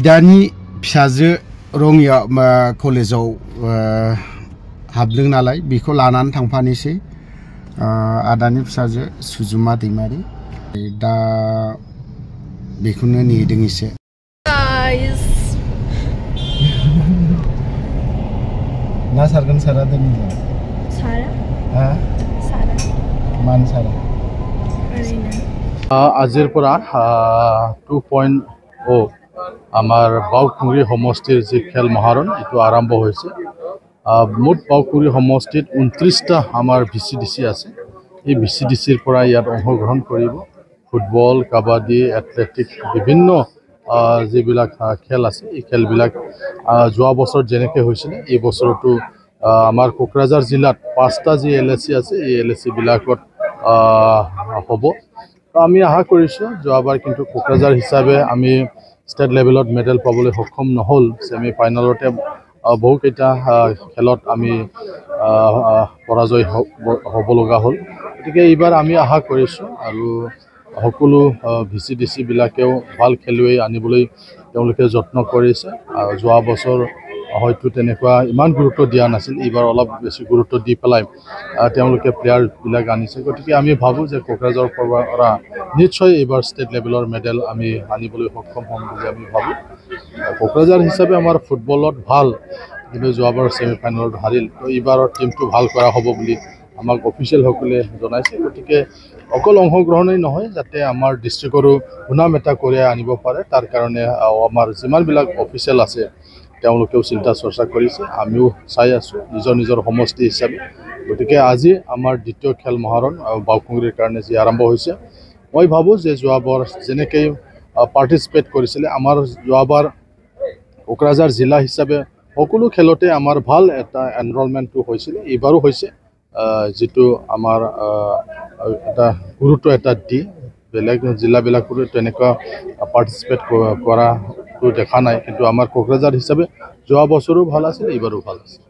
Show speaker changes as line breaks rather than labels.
बिदानि फिसाजो रङिया कलेजाव हाबदों नालाय बेखौ लानानै थांफानोसै आदानि फिसाजो सुजुमा दैमारि दा बेखौनो नेदों एसे
गाइस
ना सारगोन सारा दोननि
सारा
हा
सारा
मान सारा আজিৰ পৰা 2.0 আমাৰ বাউকুৰি সমষ্টিৰ যি খেল মহাৰণ এইটো আৰম্ভ হৈছে মুঠ বাউকুৰি সমষ্টিত 29টা আমাৰ ভিচিডিসি আছে এই ভিচিডিসিৰ পৰা ইয়াত অংশগ্ৰহণ কৰিব ফুটবল কাবাডী এথলেটিক বিভিন্ন যিবিলাক খেল আছে এই খেলবিলাক যোৱা বছৰ যেনেকৈ হৈছিল এই বছৰটো আমাৰ কোকৰাঝাৰ জিলাত 5টা যি এলএসি আছে এই এলএসি বিলাকত হ'ব আমি আশা কৰিছো যোৱাবাৰ কিন্তু কোকৰাঝাৰ হিচাপে আমি ষ্টেট লেভেলত মেডেল পাবলৈ সক্ষম নহল সেমি ফাইনালতে বহুকেইটা খেলত আমি পৰাজয় হ'ব লগা হ'ল গতিকে এইবাৰ আমি আশা কৰিছো আৰু সকলো ভিচিডিসি বিলাকেও ভাল খেলুৱৈ আনিবলৈ তেওঁলোকে যত্ন কৰিছে যোৱা বছৰ হয়তো তেনেকুৱা ইমান গুৰুত্ব দিয়া নাছিল এইবাৰ অলপ বেছি গুৰুত্ব দি পেলাই তেওঁলোকে প্লেয়াৰ বিলাক আনিছে গতিকে আমি ভাবো যে কোকৰাঝাৰৰ পৰা নিশ্চয় এইবাৰ ষ্টেট লেভেলৰ মেডেল আমি আনিবলৈ সক্ষম হ'ম বুলি আমি ভাবো কোকৰাঝাৰ হিচাপে আমাৰ ফুটবলত ভাল কিন্তু যোৱাবাৰ সেমি ফাইনেলত হাৰিল তো এইবাৰৰ টিমটো ভাল কৰা হ'ব বুলি আমাক অফিচিয়েল সকলে জনাইছে গতিকে অকল অংশগ্ৰহণেই নহয় যাতে আমাৰ ডিষ্ট্ৰিক্টৰো সুনাম এটা কঢ়িয়াই আনিব পাৰে তাৰ কাৰণে আমাৰ যিমানবিলাক অফিচিয়েল আছে তেওঁলোকেও চিন্তা চৰ্চা কৰিছে আমিও চাই আছো নিজৰ নিজৰ সমষ্টি হিচাপে গতিকে আজি আমাৰ দ্বিতীয় খেল মহাৰণ বাউকুৰিৰ কাৰণে যি আৰম্ভ হৈছে মই ভাবো যে যোৱাবাৰ যেনেকৈ পাৰ্টিচিপেট কৰিছিলে আমাৰ যোৱাবাৰ কোকৰাঝাৰ জিলা হিচাপে সকলো খেলতে আমাৰ ভাল এটা এনৰলমেণ্টটো হৈছিল এইবাৰো হৈছে যেটো আমাৰ এটা গুৰুত্ব এটা দি বেলেগ জিলাবিলাকৰো তেনেকুৱা পাৰ্টিচিপেট কৰাটো দেখা নাই কিন্তু আমাৰ কোকৰাঝাৰ হিচাপে যোৱা বছৰো ভাল আছিল এইবাৰো ভাল আছিল